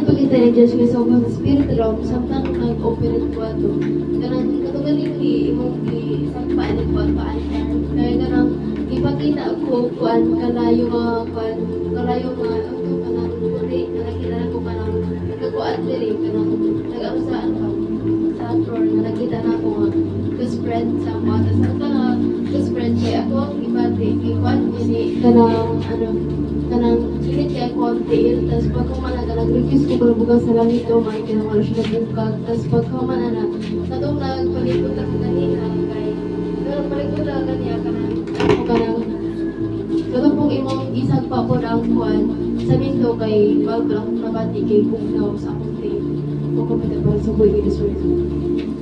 ang pagkita ni Diyos nga sa mga spirit realm, samtang nag-operate ko ato. Kanang katugaling imong isangpaan ni Kuan paan. Kaya kanang ipakita ko kuan kalayo kalayo mga auto kanang puti na nakita ko kanang nagkuan diri kanang nag-arusaan pa sa floor na nakita na ko nga best friend sa mga tas best friend kaya ako ang ibati ikuan ini kanang pilit kaya ko ang tail tas pag kumana ka nag-refuse ko bugas sa langit o may kinamalo siya nabukag tas pag kumana na natong nagpalikod ako kanina kay pero palikod na kanya kanang ako kanang katong pong imong isag pa po na ang kuan sa minto kay wag lang nabati kay bugnaw sa akong tail o kumita para sa buhay ni Lord.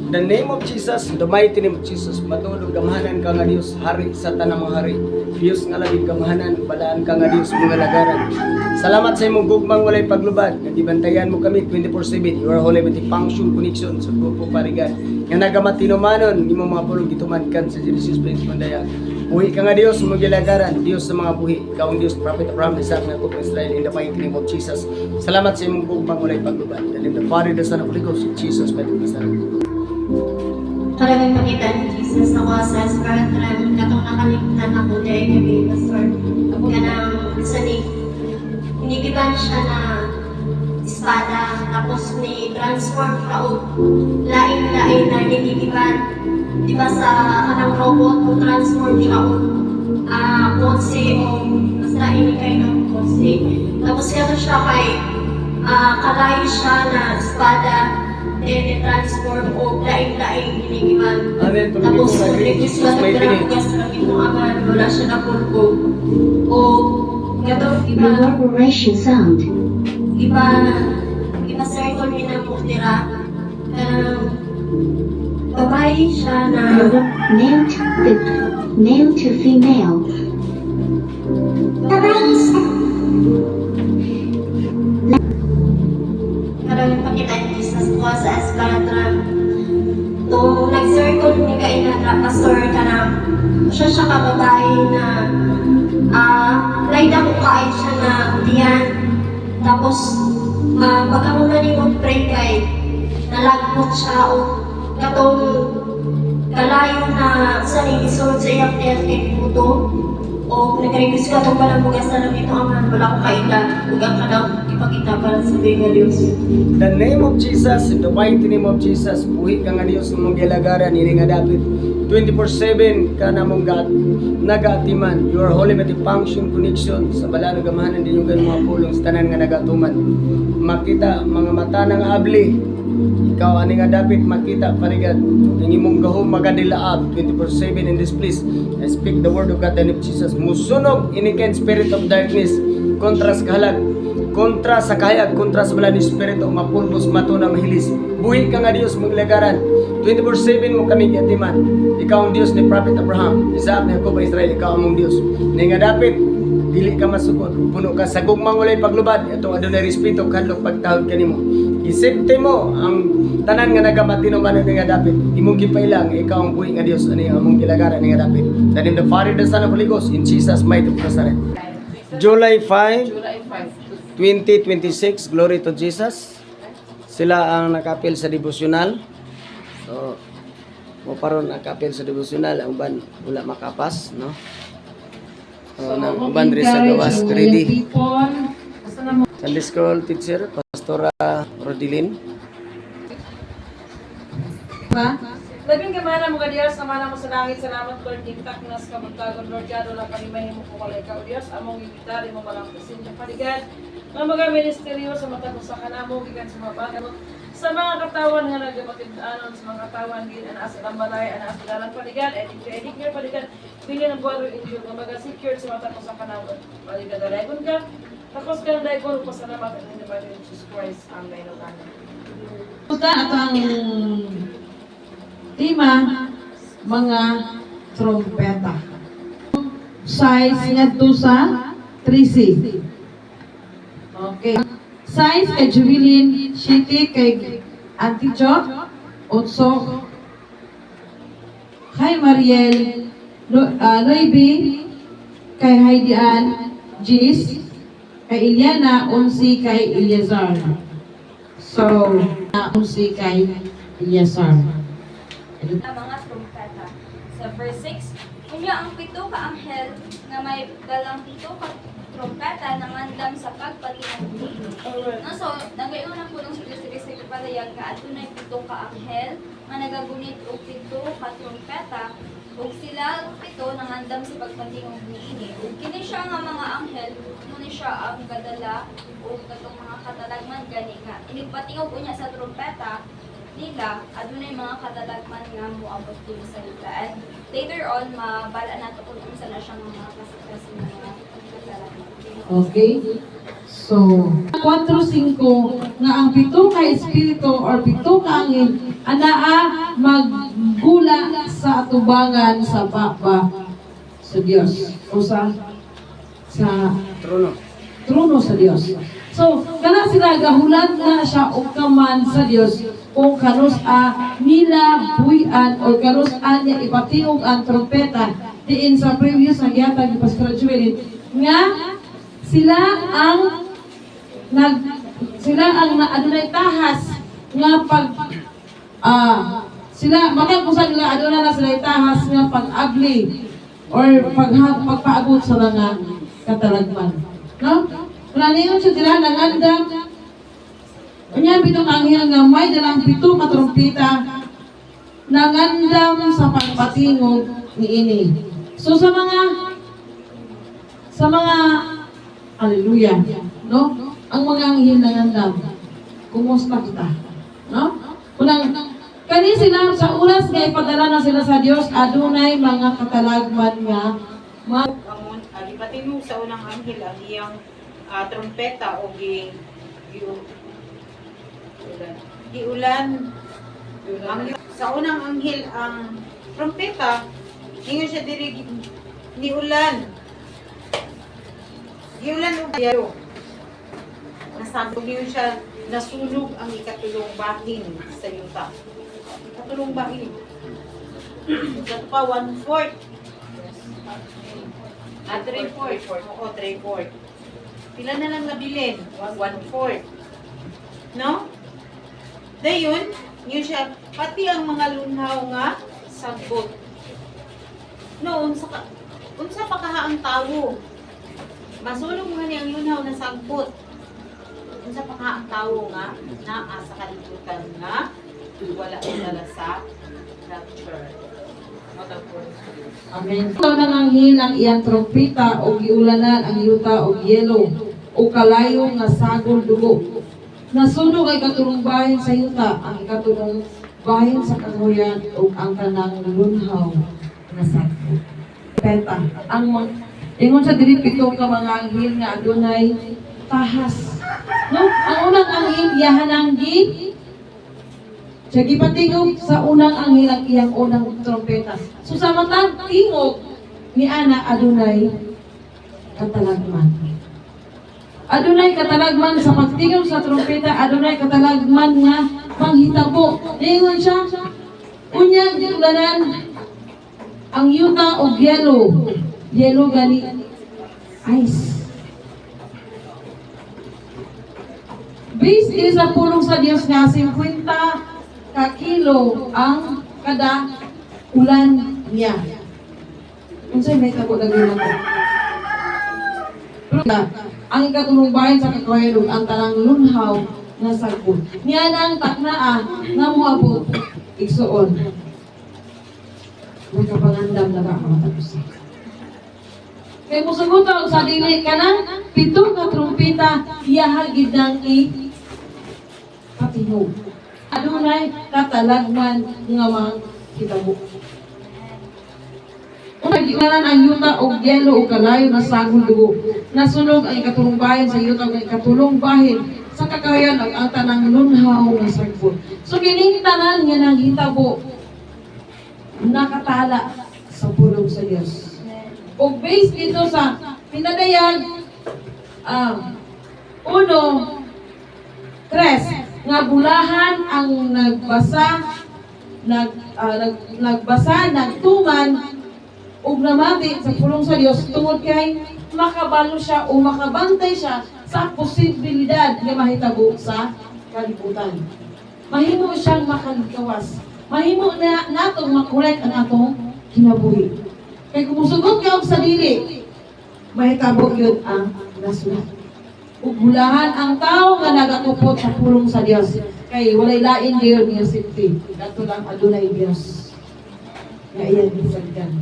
The name of Jesus, the mighty name of Jesus, matulog gamahanan ka nga Dios, hari sa tanang mga hari. Dios nga lagi gamahanan, balaan ka nga Dios mga lagaran. Salamat sa imong gugmang walay paglubad. Natibantayan mo kami 24/7. You are holy multi-function connection sa grupo parigan. Nga nagamatinumanon imong mga pulong gitumankan sa Jesus Christ mandaya. Buhi ka nga Dios mga gilagaran, Dios sa mga buhi. Ikaw ang Dios, Prophet Abraham, Isaac, Jacob, Israel, in the mighty name of Jesus. Salamat sa imong gugmang walay paglubad. And in the Father, the Son, of the Holy Ghost, Jesus, mighty name. Maraming pakita ni Jesus na ko sa Spirit Realm katong nakalimtan ako dahil gabi, Pastor. Kanang sanig, hinigiban siya na espada, tapos ni transform ka o lain-lain na hinigiban. Di ba sa kanang robot mo transform siya o kotse o basta ini kayo ng kotse. Tapos kaya siya kay kalayo siya na espada, then transform o lain-lain hinigiban. Amen. Tapos Jesus, may tinig. wala siya na pulpo. O gatong Reverberation sound. iba circle niya na po tira. Babae siya na Male to female. babae siya. Maraming pakita ni Jesus ko sa Esplanade. Nung nag-circle ni Kainatra, Pastor ka na, siya ka babae na layda ko kain siya na diyan. Tapos, pagka mo na pray kay, nalagbot siya o katong kalayo na sa isulod sa iyang kay puto. O nag-request ka itong palang bugas na lang ito aman, wala ko kaila, huwag ka daw ipakita para sa nga Diyos. The name of Jesus, in the mighty name of Jesus, buhi ka nga Dios ng mong gilagaran, ini nga dapat 24/7 ka na mong nagatiman. Your holy multi-function connection sa balano gamahanan din yung mga pulong sa tanan nga nagatuman. Makita mga mata ng abli, ikaw ani nga dapat makita parigad ang imong gahom magadilaab 24/7 in this place. I speak the word of God in the name of Jesus. Musunog iniken spirit of darkness kontra sa kahalag, kontra sa kahayag, kontra sa balani espiritu mapulbos matuna mahilis. Buhi ka nga Dios maglagaran 24/7 mo kami gatiman. Ikaw ang Dios ni Prophet Abraham, Isaac, Jacob, Israel. Ikaw ang Dios ni nga dapat dili ka masukod, puno ka sa gugmang walay paglubad. Itong adunay respeto kadlok pagtawag kanimo. Isipte mo ang tanan nga nagamatino man nga dapat imong gipailang ikaw ang buhi nga Dios ani among gilagaran nga dapat. That in the Father, the Son, of the Holy Ghost, in Jesus mighty name of Nazareth. July 5, 2026, glory to Jesus. Sila ang nakapil sa devotional. So, mo paron nakapil sa devotional, ang uban wala makapas, no? Nang uban rin sa gawas, ready. Sunday School teacher, Pastora Rodilin. Labing kamana mga Diyos, namana mo sa langit, salamat Lord, tingtak nas ka magtagon Lord, yado lang panimahin mo kung walay ka o Diyos, among ibitari mo malang pasensya paligan, mga ministeryo sa mata ko sa kanamo, gikan sa mga bata mo, sa mga katawan nga nagamatid-anon, sa mga katawan, gin, anas sa lambalay, anas sa dalang paligan, edik nga paligan, bilhin ang buwan o inyo, mga secured sa mata ko sa kanamo, paligan na dagon ka, takos ka ng dagon, pasalamat at in the mighty name of Jesus Christ, Amen. Punta at ang tema, mga trompeta. Size ngadto sa 3C. Okay. Size kay Jubilin, Shiti kay Anticho, Otso, kay Mariel, Loibi, kay Heidi Ann, Jis, kay Iliana, Unsi, kay Eliazar. So, si kay Eliasar. Ang mga trumpeta. Sa verse 6, kunya ang pito ka anghel na may dalang pito ka trumpeta nangandam sa pagpatingog niini. No, so, nagayon po ng sige palayag nga adunay pito ka anghel nga nagagunit og pito ka trumpeta ug sila pito nangandam sa pagpatingog niini. Ug kini siya nga mga anghel, muni siya ang gadala ug katong mga katalagman gani nga inigpatingog unya sa trumpeta nila adunay mga katalagman nga moabot kini sa lupa. And later on mabala nato kung unsa na siyang mga klase ng mga katalagman. Okay? So, 4-5 nga ang pito ka espiritu or pito ka angin anaa maggula sa atubangan sa baba sa Dios o sa trono sa Dios. So, kana sila gahulat na siya og kaman sa Dios kung kanus nila buyan o kanus niya ipatingog ang trompeta diin sa previous na gihatag ni Pastor Joel nga sila ang adunay tahas nga pag sila makakusa nila adunay na sila tahas nga pag-agli or pagpaabot sa mga katalagman. No? Naniyon siya sila nangandam. Kanya pitong anghel nga may dalang pito ka trompeta nangandam sa pagpatingog niini. So sa mga hallelujah, no? Ang mga anghel nangandam. Kumusta kita? No? Unang kani sila sa oras nga ipadala na sila sa Dios adunay mga katalagman nga Amon, alipatin mo sa unang anghel ang iyang trompeta o giulan. Sa unang anghel ang trompeta, ingon siya diri giulan. Giulan og diyo. Nasabog niyo siya nasunog ang ikatulong bahin sa yuta. Ikatulong bahin. Ito pa 1/4. 3/4. Oo, 3/4. Pila na lang nabilin? 1/4. No? Dayon, yun siya, pati ang mga lunhaw nga sagbot. No, unsa pa kaha ang tawo? Masulong nga niyang lunhaw na sagbot. Unsa pa kaha ang tawo nga naa sa kalibutan nga wala dala sa rapture. Amen. Ito nang anghel ang iyang trompeta o giulanan ang yuta o yelo o kalayo nga sagol dugo. Nasunog ay katulong bahin sa yuta ang katulong bahin sa kahoyan o ang kanang lunhaw nga sagol. Peta ang ingon sa diri pito ka mga anghel nga adunay tahas. No? Ang unang anghel yahanang siya gipatingog sa unang anghel ang iyang unang trompeta. So sa matang tingog ni Ana adunay katalagman. Adunay katalagman sa pagtingog sa trompeta, adunay katalagman nga panghitabo. Ingon siya, unyang giulanan ang yuta o yelo. Yelo gani ice. Based din sa pulong sa Dios nga 50 ka kilo ang kada ulan niya. Unsay may tabo lagi na ang ikatulong bahin sa kakawayan ang tanang lunhaw na sagbot. Niya nang taknaa nga moabot igsuon. Nakapangandam na ba ang matapos? Kaya musugutan sa dili kanang pito ka trumpeta iyahagid ng patingog. Adunay katalagman nga mga kitabo. Nagilanan ang yuta o yelo o kalayo na sagol dugo. Nasunog ang ikatulong bahin sa yuta o ikatulong bahin sa kakayan ang tanang lunhaw na sagbot. So kining tanan nga nang hitabo nakatala sa pulong sa Dios. O based dito sa pinadayag 1:3 nga bulahan ang nagtuman ug namati sa pulong sa Dios tungod kay makabalo siya o makabantay siya sa posibilidad nga mahitabo sa kalibutan. Mahimo siyang makalikawas. Mahimo na natong makorek ang atong kinabuhi. Kay kung musugot ka og sa dili, mahitabo yun ang nasulat. Ug bulahan ang tao nga nagakupot sa pulong sa Dios. Kay walay lain gyud nga safety. Kadto lang adunay Dios. Nga iyan bisagdan.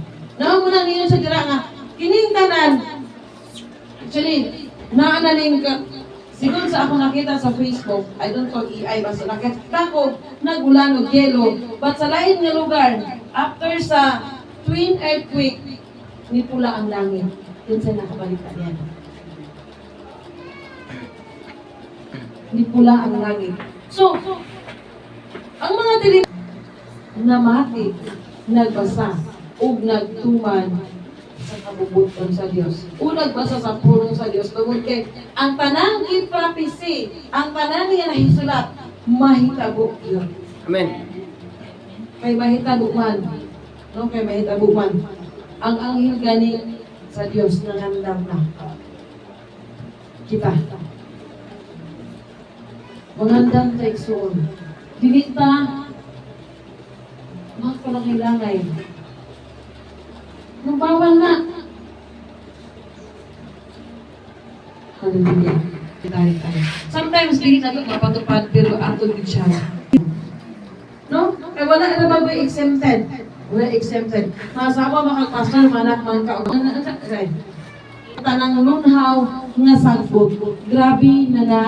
Nao mo na ninyo sa dira nga kining tanan. Actually, naanaling ka siguro sa ako nakita sa Facebook, I don't know EI basta nakita ko nagulan og yelo. But sa lain nga lugar, after sa twin earthquake, ni pula ang langit. Yun sa nakabalikan yan. Ni pula ang langit. So, ang mga dili namati, nagbasa, ug nagtuman sa kabubuton sa Dios. O nagbasa sa pulong sa Dios. Tungod kay ang tanang prophecy, ang tanang nga nahisulat, mahitabo yun. Amen. Kay mahitabo man. No, kay mahitabo man. Ang anghel gani sa Dios nangandam na. Kita. Mangandam ta igsoon. Dili ta magpalangilangay. Nung bawal na. Hallelujah. Tayo. Sometimes dili na ito mapatupad pero ato din siya. No? Kaya wala na ba exempted? Wala exempted. Masawa makapastor, manak man ka. Tanang lunhaw nga sagbot. Grabe na na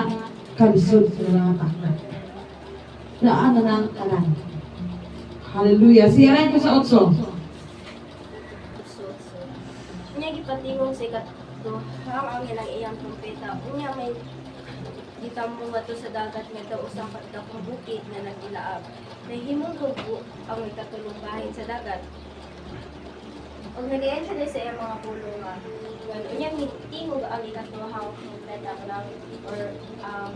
kalisod sa mga takna. Naan na ng tanan. Hallelujah. Siyaran ko sa 8. Unya gipatingog sa ikato, ang ilang iyang trumpeta. Unya may gitamo nga to sa dagat nga daw usang dakong bukid na nagilaab. Nahimong dugo ang ikatulong bahin sa dagat. Og nagayon siya sa iyang mga pulo nga. Unya tingog ang ikatuhang trumpeta ng or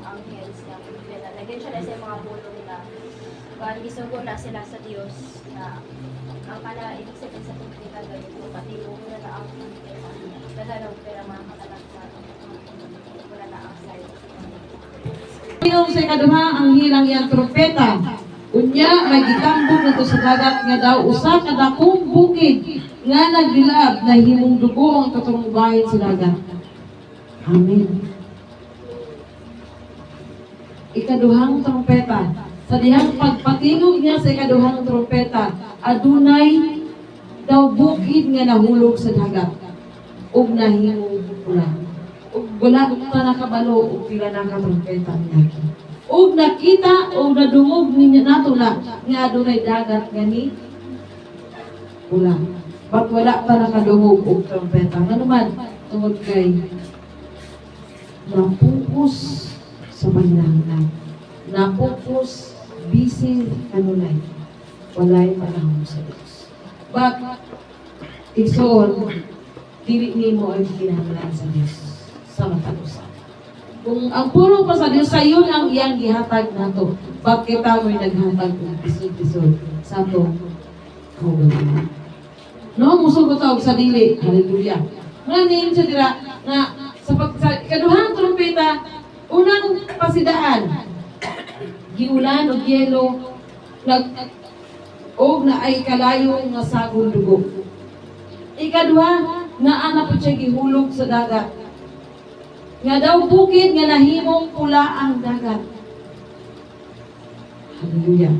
anghels nga trumpeta. Nagayon siya sa iyang mga pulo na kung gisugo na sila sa Dios na ang kana ibig sabihin sa trumpeta gawin ko patilong na na ang trumpeta. Dadalaw pero mga katalagsan wala na ang side. Tingog sa ikaduha ang hilang iyang trumpeta. Unya may gitambog na to sa dagat nga daw usa ka dakong bukid nga nagdilaab na himong dugo ang katong bahin sa dagat. Amen. Ikaduhang trumpeta. Sa dihang pagpatingog niya sa ikaduhang trumpeta, adunay daw bukid nga nahulog sa dagat ug nahimong pula. Ug wala pa nakabalo ug pila na ka trumpeta niya. Ug nakita ug nadungog ninyo nato na nga adunay dagat nga ni pula. But wala pa nakadungog og trumpeta. Nga naman tungod kay napupos sa panahon. Napupos busy kanunay. Walay panahon sa Dios. But igsoon dili nimo ay kinahanglan sa Dios sa matag-usa. Kung ang puro pa sa Dios sayon ang iyang gihatag nato, bakit ta mo'y naghatag ng pisod-pisod sa ato kaugalingon. No, musugot ta og sa dili. Hallelujah. Nga niyon siya dira nga sa ikaduhang trumpeta, unang pasidaan, giulan og yelo, og na ay kalayo nga sagol dugo. Ikaduha, naa na po siya gihulog sa dagat. Nga daw bukid nga nahimong pula ang dagat. Hallelujah.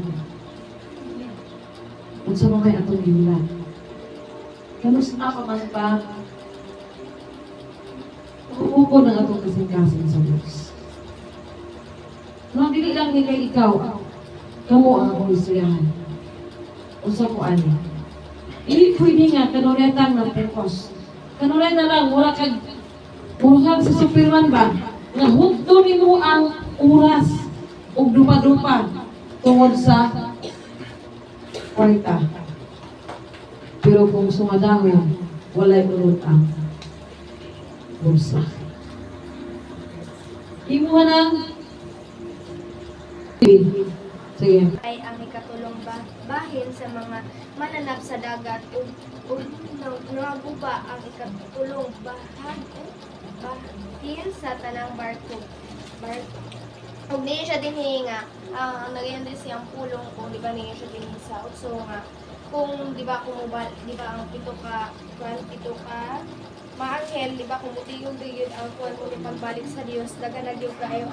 At sa mga atong giulan. Kamusta pa man ba? Umupo ng atong kasing-kasing sa Diyos. No, dili lang ni kay ikaw. Kamu ang akong istoryahan. Usa ko ani. Dili pwede nga kanuretang na purpose. Kanureta lang, mura kag sa Superman ba? Nga hugdo nimo ang oras ug dupa-dupa tungod sa kwarta. Pero kung sumadahon, walay ulot ang bulsa. Imuha ng sige. Ay ang ikatulong bahin sa mga mananap sa dagat ug naguba ang ikatulong bahin sa tanang barko. Kung di siya dinhi nga, nagayon din siyang pulong kung di ba niya siya dinhi sa utso nga. Kung di ba di ba ang pito ka maanghel, di ba kung mutigong yun ang kuwan mo pagbalik sa Dios, daganag yung kayo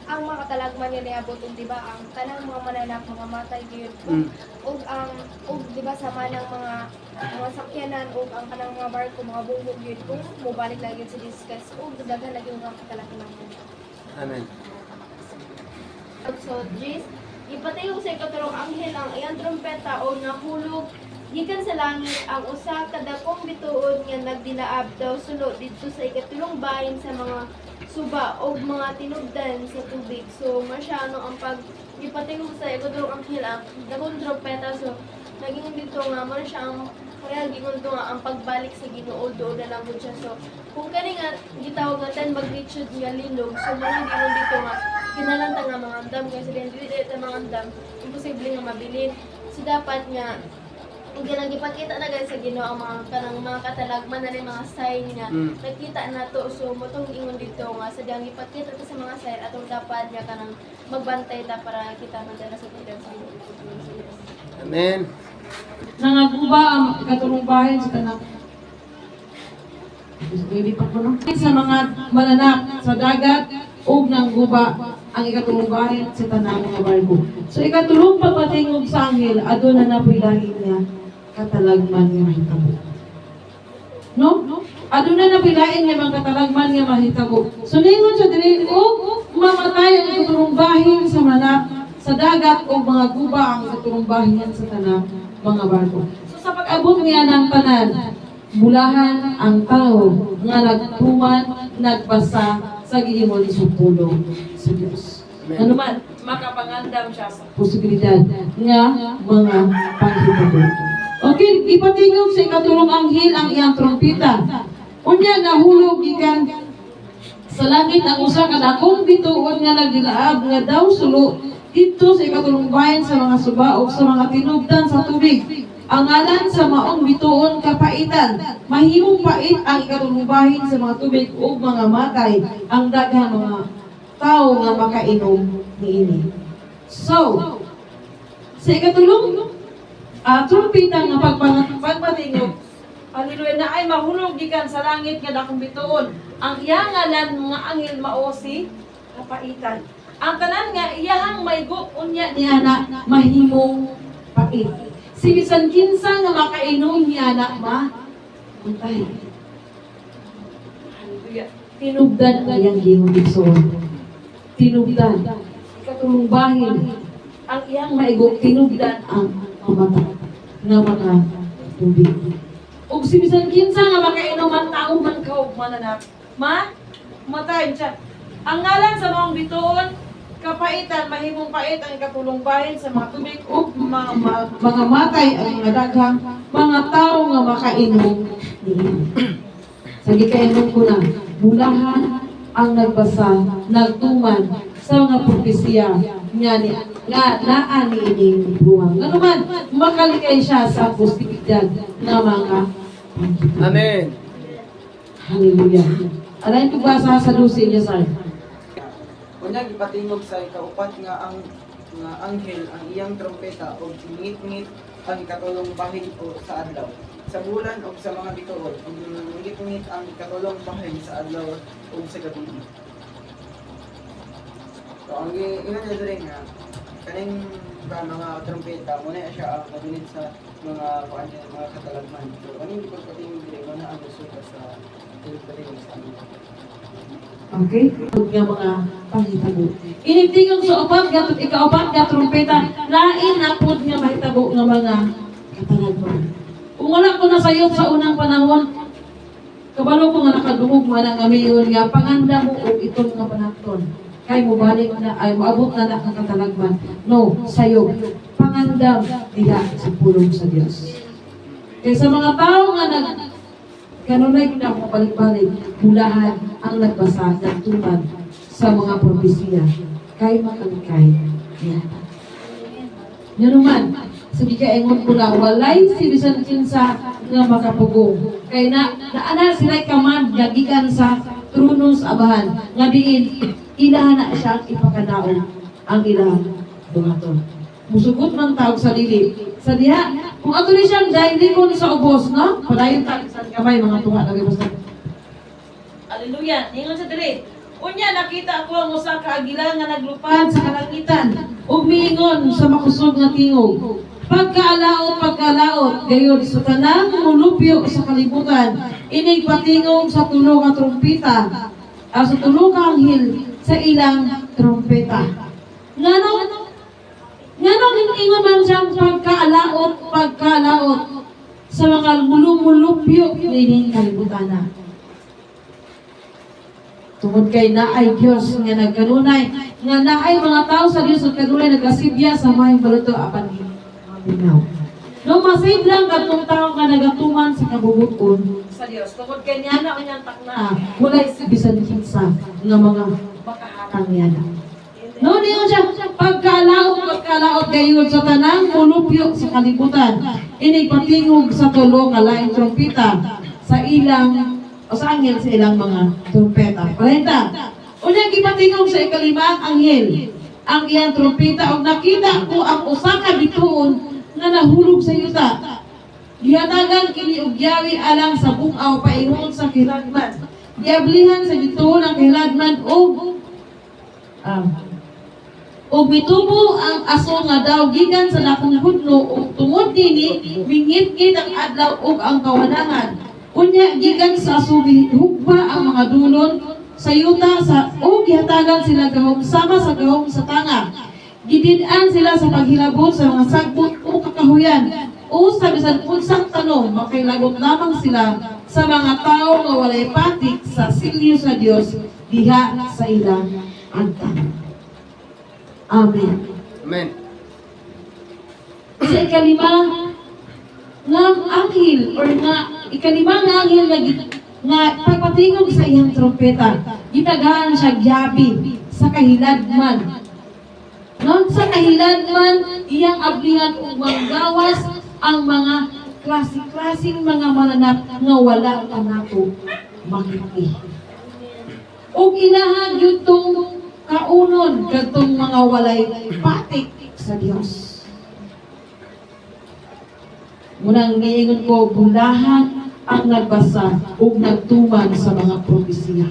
ang mga katalagman niya niabot, di ba ang tanang mga mananak, mga matay yun. Og di ba sama ng mga sakyanan og ang kanang mga barko, mga bubog yun, kung mubalik lang yun sa discuss, og daganag yung mga katalagman niya. Amen. So, Jis, ipatayong sa ikaturong anghel ang iyang trompeta o nahulog gikan sa langit ang usa ka dakong bituon nga nagdilaab daw sulod didto sa ikatulong bahin sa mga suba o mga tinubdan sa tubig. So, masyano ang pag ipatayong sa ikaturong anghel ang dakong trompeta. So, naging dito nga mo siya ang kaya gingon to nga ang pagbalik sa Ginoo do na lang gud siya. So, kung kani nga gitawag natin mag-Richard nga linog, so mali gingon dito nga kinalanta nga mga andam kasi dili ta mga andam imposible nga mabilin. So dapat nga kung ginagipakita na guys sa Ginoo ang mga kanang mga katalagman na rin mga sign nga nakita nato. So motong ingon dito nga sa diyang ipakita ta sa mga sign atong dapat nga kanang magbantay ta para kita man dala sa tugan sa Ginoo. Amen. Nangaguba ang ikatulong bahin sa tanak. Sa mga mananak sa dagat ug nang guba ang ikatulong bahin sa tanang mga barko. So ikatulong pagpatingog sa anghel aduna na pilahin niya katalagman nga mahitabo. No? Aduna na pilahin niya mga katalagman nga mahitabo. So ningon siya dili og mamatay ang ikatulong bahin sa manak sa dagat o mga guba ang ikatulong bahin sa tanang mga barko. So sa pag-abot niya ng tanan, bulahan ang tao nga nagtuman, nagbasa sa giingon sa pulong sa Diyos. Ano man, Makapangandam siya sa posibilidad nga mga panghitabo. Okay, ipatingog sa ikatulong anghel ang iyang trompeta. Unya nahulog gikan sa langit ang usa ka dakong bituon nga nagdilaab nga daw sulo dito sa ikatulong bahin sa mga suba o sa mga tinubdan sa tubig. Ang ngalan sa maong bituon kapaitan. Mahimong pait ang ikatulong bahin sa mga tubig o mga matay ang daghang mga tao nga makainom niini. So, sa ikatulong trumpeta nga pagpatingog, haleluya, na ay mahulog gikan sa langit nga dakong bituon. Ang iyang ngalan mga anghel mao si kapaitan. Ang tanan nga iyahang maygo unya niya na mahimong pait. Si bisan kinsa nga makainom niya na matay. Haleluya. Tinubdan ang iyang gihugson. Tinubdan. Ikatulong bahin. Ang iyang maigo, tinubdan ang mata nga mga tubig. Ug si bisan kinsa nga makainom ang tao man kaog mananap, matay siya. Ang ngalan sa mga bituon kapaitan, mahimong pait ang ikatulong bahin sa mga tubig ug mga matay ang mga daghang mga tao nga makainom niini. Sa gikainom ko na, bulahan ang nagbasa, nagtuman sa mga propesya nga naa niining buwang. Ano man, makalikay siya sa posibilidad ng mga pangkita. Amen. Hallelujah. Alain ko basa sa 12 niya, sir. Unyag ipatingog sa ikaupat nga anghel ang iyang trompeta o ngit-ngit ang katulong bahin o sa adlaw. Sa bulan o sa mga bituon, o ngit-ngit ang katulong bahin sa adlaw o sa gabi. So ang ingon niya rin nga, kaning mga trompeta, muna siya ang nagunit sa mga katalagman. So kaning ipagpatingog rin, muna ang resulta sa ipagpatingog sa amin. Okay? Nga mga panghitabo. Initingog sa upat nga trompeta, lain na pod nga mahitabo nga mga katalagman. Kung wala ko na sayop sa unang panahon, kabalo ko nga nakadungog man ang amiyon nga panganda mo og itong nga panahon. Kay mo balik na ay maabot na ang katalagman. No, sayop. Pangandam diha sa pulong sa Dios. Kaya sa mga tao nga kanunay na mo balik-balik, bulahan ang nagbasa ng tuman sa mga propesiya. Kay makalikay. Yan naman, sabi ka engon ko na, walay si bisan kinsa nga makapugong. Kay naana sila'y kamad, gagikan sa trunos abahan. Nga diin, ilahan na siya ang ipakadaog ang ilang buhaton. Musugot man tawag sa dili. Sa diha, kung ato ni siyang daili ko sa ubos, no? Padayon tayo sa kamay, mga tunga lagi basta. Hallelujah. Ningon sa dili. Unya nakita ko ang usa ka agila nga naglupad sa kalangitan ug miingon sa makusog nga tingog. Pagkalaot gayon sa tanang mulupyo sa kalibutan, inig patingog sa tulo ka trumpeta, sa tulo ka anghel sa ilang trumpeta. Ngano ingon man siyang pagkalaot sa mga mulupyo ining kalibutan na. Tungod kay naay Dios nga nagkanunay, nga naay mga tao sa Dios nga kanunay nagasibya sa may baluto apan binaw. No masave lang katong tao nga nagatuman sa kabubuton sa Dios. Tungod kay niya na unyang takna, wala bisan kinsa nga mga makahatang niya. No niyo siya pagkalaot gayon sa tanang mulupyo sa kalibutan. Inig patingog sa tulo ka laing trumpeta sa ilang o sa anghel sa ilang mga trumpeta. Palenta. Unya gipatingog sa ikalimang anghel ang iyang trumpeta ug nakita ko ang usa ka bituon nga nahulog sa yuta. Gihatagan kini og yawi alang sa bung-aw paingon sa kilagman. Giablihan sa bituon ang kilagman og mitubo ang aso nga daw gikan sa lakong hudlo ug tungod nini mingit-ngit ang adlaw ug ang kawanangan. Unya gikan sa subi hugba ang mga dulon sa yuta sa o gihatagan sila gahom sama sa gahom sa tanga. Gidid-an sila sa paghilabot sa mga sagbot o kakahuyan o sa bisan unsang tanong makailagot lamang sila sa mga tao nga walay patik sa silyo sa Dios diha sa ilang antang. Amen. Amen. Sa ikalima nga anghel or nga ikalima nga anghel nga pagpatingog sa iyang trompeta, gitagahan siya gyabi sa kahiladman. No, sa kahiladman iyang ablihan ug manggawas ang mga klase-klaseng mga mananap nga wala ka nato makiti. Ug ilahan gyud tong kaunon kadtong mga walay patik sa Dios. Munang ngayon ko, bulahan ang nagbasa o nagtuman sa mga propesiya.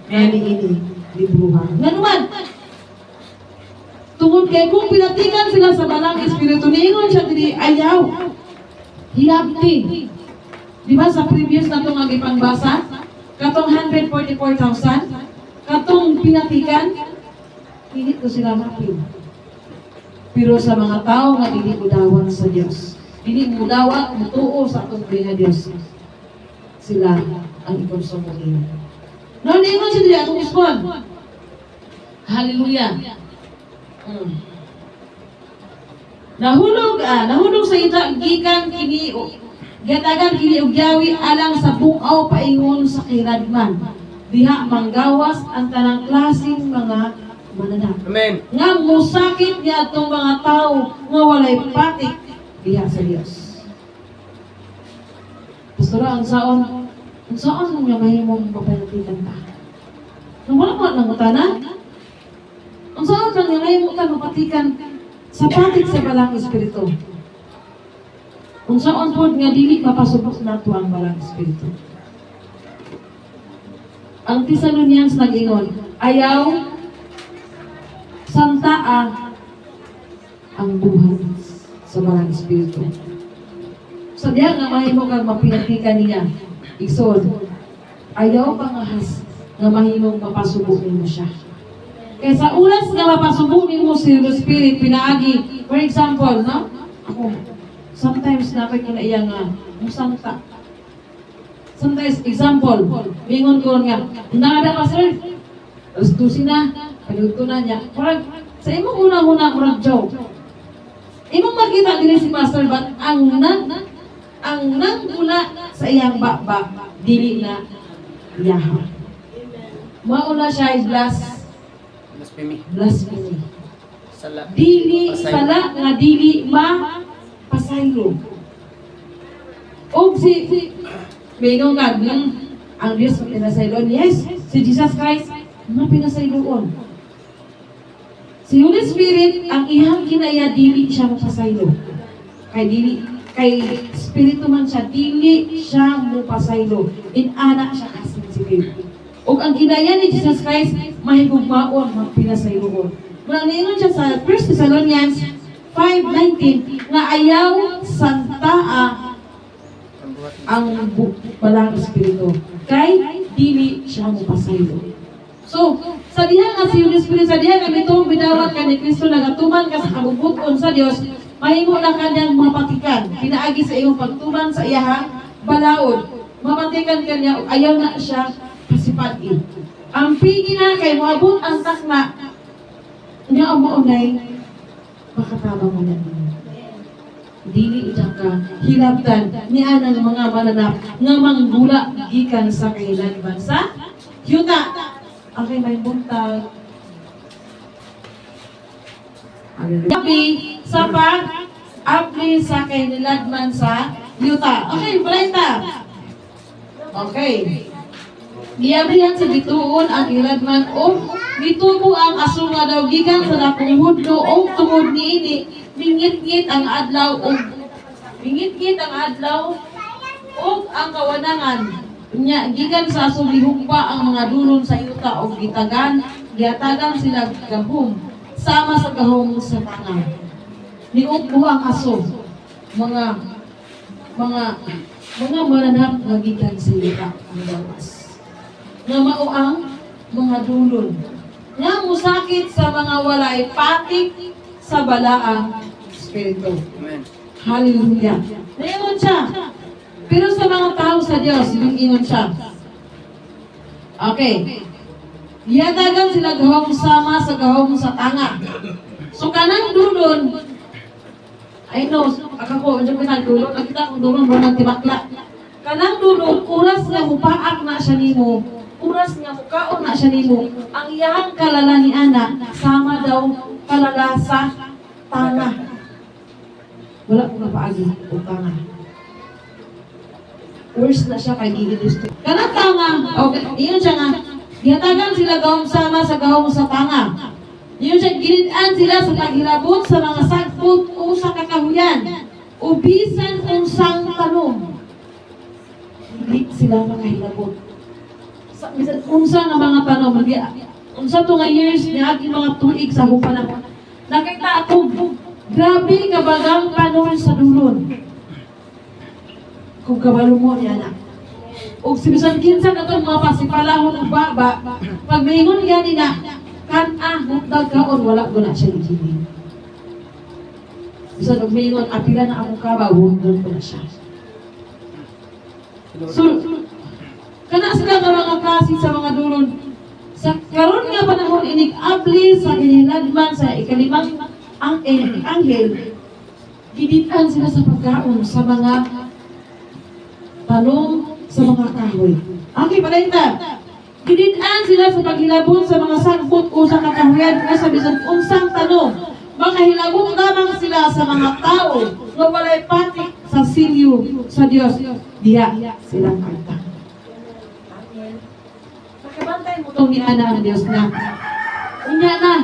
Ngani ini, libruhan. Nga naman, tungod kay kung pinatikan sila sa balang espiritu, niingon siya dili ayaw. Hilabti. Di ba sa previous na itong agipangbasa? Katong 144,000, katong pinatikan, hindi ko sila mapin. Pero sa mga tao nga dili udawan sa Dios, dili mudawat, mutuo sa atong nga Dios, sila ang ikonsumohin. No, niingon siya dili atong ispon. Hallelujah. Nahulog sa ita gikan kini gatagan kini og yawi alang sa bung-aw paingon sa kiradman. Diha manggawas ang tanang klaseng mga mananap. Amen. Nga musakit niya itong mga tao nga walay patik diha sa Dios. Pastora, ang saon mo nga mahimong papalatikan ka? Nung wala mo nang utanan? Ang saon man nga mahimong ka mapatikan sa patik sa balang espiritu? Kung saon po nga dili mapasubok nato ang balang espiritu. Ang Thessalonians nag-ingon, ayaw santaa ang buhat sa balang espiritu. Sa diya nga mahimo kang mapinatikan niya, iksod, ayaw pangahas nga mahimong mapasubok mo siya. Kaya sa ulas nga mapasubok mo si Holy Spirit, pinaagi, for example, no? Ako, sometimes napay ko na iya nga, musanta. Sometimes, example, mingon ko nga, nangada pa sir, alas 12 na, paluto na niya. Parang, sa imong unang-una, parang joke. Imong makita din si Pastor, but ang nanguna sa iyang bakbak, dili na iyaha. Mauna siya ay blasphemy. Sala. Dili, Pasaylo. sala nga dili pasaylo. O si Mayroong ka, ang Diyos pinasaylon. Yes, si Jesus Christ, pinasayloon. Si Holy Spirit, ang iyang ginaya, dili siya mapasaylo. Kay Espiritu man siya, dili siya mapasaylo. Inana siya kasensitive. O ang ginaya ni Jesus Christ, mahigugmaon, magpinasayloon. Mula niingon siya sa 1 Thessalonians 5:19, nga ayaw santaa ang balang Espiritu. Kay dili siya mapasaylo. So, sa diha nga si Holy Spirit, sa diha nga itong bidawat ka ni Kristo, nagatuman ka sa kabubuton sa Dios, mahimo na kanyang mapatikan. Pinaagi sa iyong pagtuman sa iyahang balaod. Mapatikan kanya, ayaw na siya pasipati. Ang pigi na kay moabot ang takna, nga ang maunay, makatama mo na. Dili ita ka hilabtan ni anang mga mananap nga manggula gikan sa kahilangan sa yuta. Okay, may buntag. Yapi sa pag-apli sa kahilangan sa yuta. Okay, balita. Okay. Giabrihan sa bituon ang iladman o bitubo ang aso nga daw gikan sa napunghod do o tungod niini mingit-ngit ang adlaw o ang kawanangan nya gikan sa aso lihugpa ang mga dulon sa yuta o giatagan sila gahom sama sa gahom sa tanga. Niugbo ang aso mga mananap nga gikan sa yuta ang gawas. Nga mao ang mga dulon nga musakit sa mga walay patik sa balaang espiritu. Amen. Hallelujah. Naingon siya. Pero sa mga tao sa Diyos, ingon siya. Okay. Yatagan sila gahom sama sa gahom sa tanga. So kanang dulon, I know, ako, hindi ko nagdulon, nakita kong dulon mo nagtibakla. Kanang dulon, oras nga mupaak na siya nimo, oras nga mukaon na siya nimo, ang iyahang kalala ni Ana, sama daw kalala sa tanga. Wala ko na paagi o tanga. Worse na siya kay gigilis. Kanang tanga, okay, iyon siya nga, gihatagan sila gahom sama sa gahom sa tanga. Iyon siya, ginitaan sila sa paghilabot sa mga sagpot o sa kakahuyan, o bisan unsang tanong. Hindi sila makahilabot. Bisan unsa nga mga tanong, unsa to nga years niya aking mga tuig sa hupanahon. Nakita ako, grabe kabagang panahon sa dulon. Kung kabalo mo niya na. O sibisan kinsa na itong mga pasipalahon ng baba, pag maingon gani na, hukdag kaon, wala ko na siya liginin. Bisan og maingon, apila na akong kaba, hukdag ko na siya. So, kana sila nga mga kasi sa mga dulon, sa karon nga panahon inig-abli sa kiniladman sa ikalimang anghel, giditan sila sa pagkaon sa mga tanong sa mga kahoy. Okay, palita. Giditan sila sa paghilabot sa mga sagbot o sa kakahuyan nga sa bisan unsang tanong. Makahilabot lamang sila sa mga tao na walay patik sa silyo sa Dios. Diya silang kanta. Pakibantay mo itong ni Ana ang Diyos na. Unya na.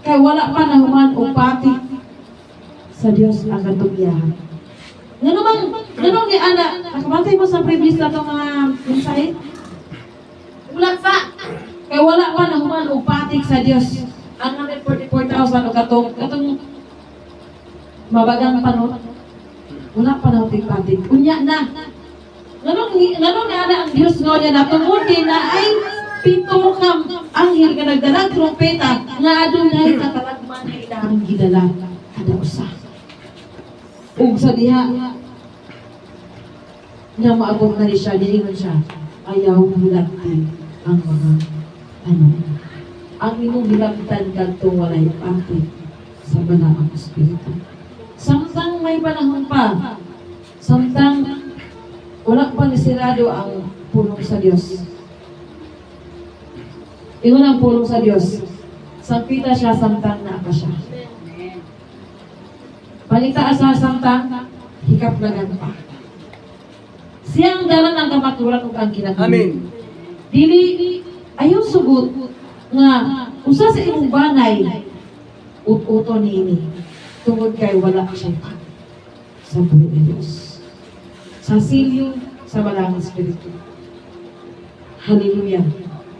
Kaya wala pa na human o patik sa Diyos ang katubiyahan. Ganun ni Ana, nakabantay mo sa previous na itong mga mensahe? Ulat pa! Kaya wala pa na human o patik sa Diyos. Ang 144,000 o katong mabagang panot. Wala pa na patik. Unya na. Ganun ni Ana ang Diyos nga niya na tungkol kay na ay pito ka anghel ka nagdalang trompeta nga adunay katalagman na ilang gidala kada usa. Ug sa diha nga maabot na rin siya, dilingon siya, ayaw hilagtin ang mga ang imong hilagtan kadtong walay patik sa balaang espiritu. Samtang may panahon pa, samtang wala pa nisirado ang pulong sa Diyos. Ingon ang pulong sa Diyos. Sampita siya, samtang na pa siya. Palita sa samtang, hikaplagan pa. Siyang dalan ang kamaturan ug ang kinatulog. Amen. Dili, ayaw sugot nga, usa sa imong banay, ut-uto niini. Tungod kay wala siya pa sa buhay ng Diyos. Sa silyo, sa Balang Espiritu. Hallelujah.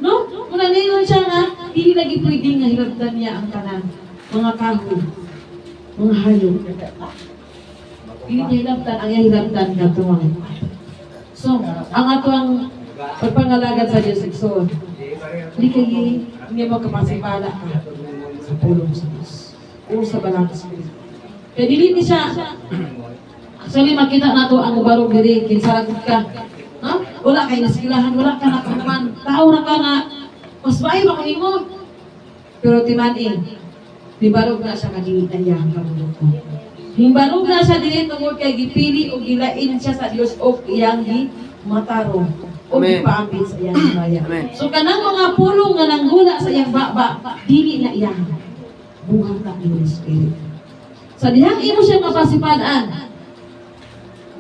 No? Muna ngayon siya nga, hindi lagi pwedeng nga hiraptan niya ang kanang mga kahoy, mga hayop. Hindi niya hiraptan, ang hiraptan ka tuwang. So, ang atong pagpangalagad sa Diyos, so, hindi kayo, hindi mo kapasipala ka sa pulong sa Diyos. O sa Balang Espiritu. Kaya dili ni siya, actually makita na to ang ubarog diri, kinsaragod ka. No? Wala kayo nasilahan, wala ka na naman, tao na ka nga, mas bahay ba kayo mo? Pero timani, hibarog na siya kadili na iyang kamuluto. Hibarog na siya dili tungod kay gipili o gilain siya sa Dios o iyang mataro o gipaambit sa iyang himaya. So kanang mga pulong nga nanggula sa iyang baba, dili na iyang buhat na iyong Espiritu. Sa dihang imo siya mapasipadaan,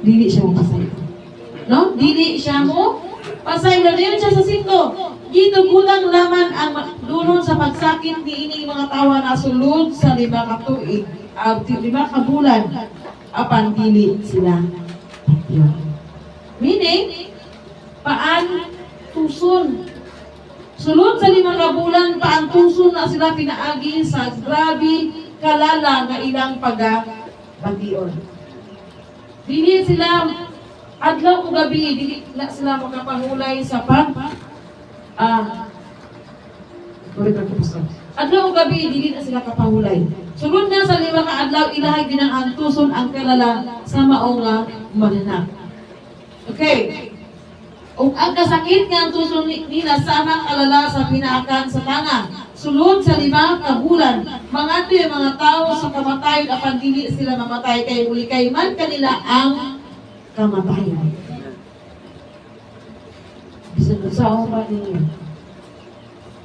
dili siya mapasay. No? Dili siya mo pasay na rin siya sa singko. Dito kulang laman ang dunon sa pagsakit ni ining mga tawa na sulod sa 5 ka tuig, 5 ka bulan, apan dili sila patyo. Meaning, paan tuson. Sulod sa 5 ka bulan, paan tuson na sila pinaagi sa grabe kalala nga ilang pagabation. Dili sila adlaw o gabi, dili na sila makapahulay sa adlaw o gabi, dili na sila kapahulay. Sulod na sa 5 ka adlaw, ilahay ginangantuson ang kalala sa maong nga mananap. Okay. Ug ang kasakit nga ang tuson nila sama kalala sa pinaakan sa tanga. Sulod sa 5 ka bulan, mga mga tao sa kamatayon apan dili sila mamatay kay uli kay man kanila ang kamatayon. Bisan sa pa ninyo.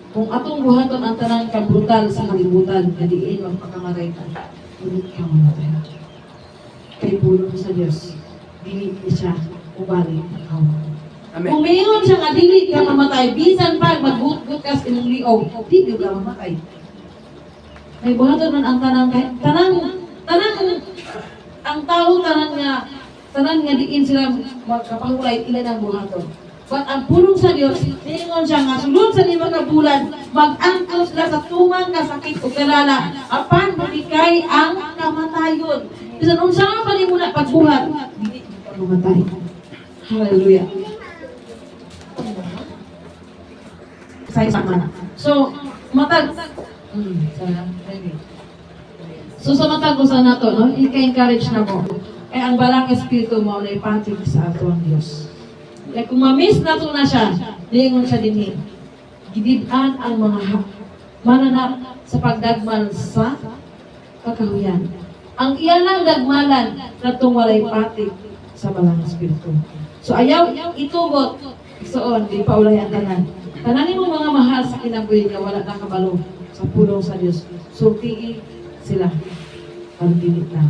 Kung atong buhaton ang tanan ka brutal sa kalibutan, nga diin magpakamaray ka, dili ka mamatay. Kay pulong sa Dios, dili siya ubali ikaw. Amen. Kung mayroon siya nga dili ka mamatay, bisan pa magbuot ka sa imong liog, dili ka mamatay. May buhaton man ang tanang ang tao tanan nga diin sila magkapahulay ilan ang buhaton. But ang pulong sa Dios, mayroon siya nga sulod sa 5 ka bulan, mag-angkol sila sa tumang nga sakit o kalala, apan matikay ang kamatayon. Bisan unsa pa ni muna pagbuhat, dili ka mamatay. Hallelujah. So, matag sa matag ko sa nato, no? I-encourage na mo. Kaya ang Balang Espiritu mo na ipatig sa ato ang Diyos. Kaya kung ma-miss nato na siya, lingon siya din gididan ang mga mananap sa pagdagmal sa kakahuyan. Ang iyalang dagmalan na walay patig sa Balang Espiritu. So ayaw itugot, isoon, di pa ulay ang tanan. Tananin mo mga mahal sa kinabuhi nga wala na kabalo sa pulong sa Diyos. Sultiin sila ang dilit na.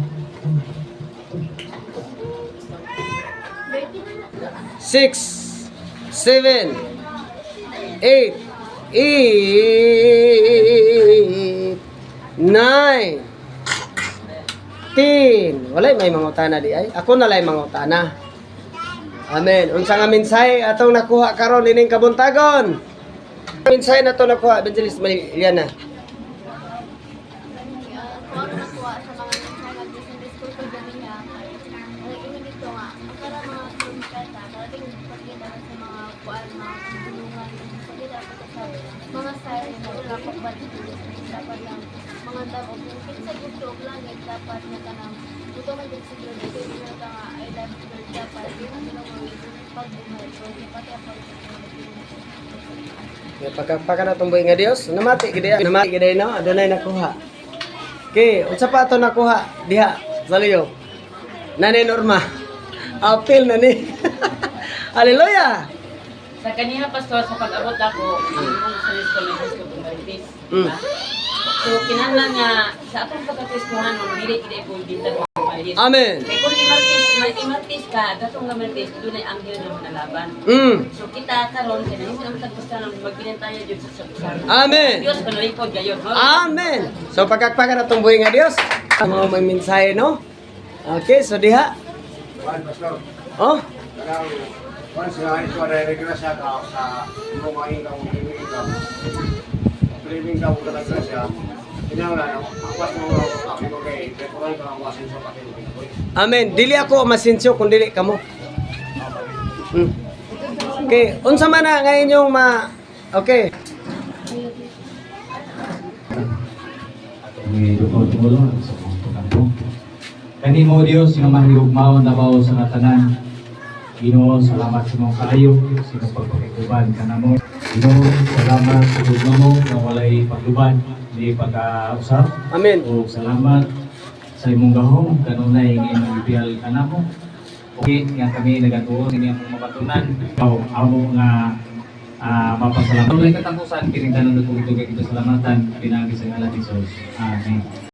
6, 7, 8, 9, 10. Walay may mangutana di ay. Ako na lay mangutana. Amen. Unsa nga mensahe atong nakuha karon ining kabuntagon? Mensahe na to nakuha Evangelist Mariana. Kung ako nakuha sa mga nagsasagot sa discourse ko dami niya, ang dito nga, para mga trumpeta, parating pagkita sa mga kuan, mga tulungan, pagkita sa mga siren na wala pagbalik dapat lang mga damo. Kung kinsa gusto og langit, dapat na kanang ito man din siguro dito na nga I love you dapat din ang pagbuhay ko pati ang Pagka na tumboy nga Dios, namati gid no, adunay nakuha. Okay, unsa pa ato nakuha diha sa liyo? Nanay Norma. Apil na ni. Hallelujah. Sa kaniya pastor sa pag-abot ako, ang sa listo ni Kristo Bungalitis. So kinahanglan nga sa atong pagkakristohanon dili gid ay bulbintan mo. Amen. Kay kung imarkis may imatis ka, gatong nga mantis, doon ay anghel na manalaban. So kita karon kaya hindi naman tagpusta na magbinantayan Diyos sa sabusan. Amen. Diyos panalipod gayon. Amen. So pagkakpakan atong buhi nga Dios. Mga may mensahe no? Okay, so diha. Juan Pastor, Oh, Juan sila ito ay regresa ka sa lumaing ka living ka ulit na siya. Kinanglan, awas mo ako kay Peporal ka ang wasin sa pakinig. amen. Dili ako masinsyo kung dili kamo. Okay, unsa man na ngayon yung okay. May tumulong sa mga pagkampo. Kani mo Dios sino mahigugmaon na bao sa katanan. Ginoo, salamat sa mga kaayo, sino pagpakiguban ka na mo. Ginoo, salamat sa tugma mo na walay pagluban, hindi pagkausap. Amen. O salamat sa imong gahom, kanunay ngayong ibiyal ka na mo. Okay, nga kami nagatuon, hindi akong mapatunan. Ikaw, amo nga mapasalamat. Walay katapusan, kining tanan na tugtog kita salamatan, pinagi sa ngalan ni Jesus. Amen.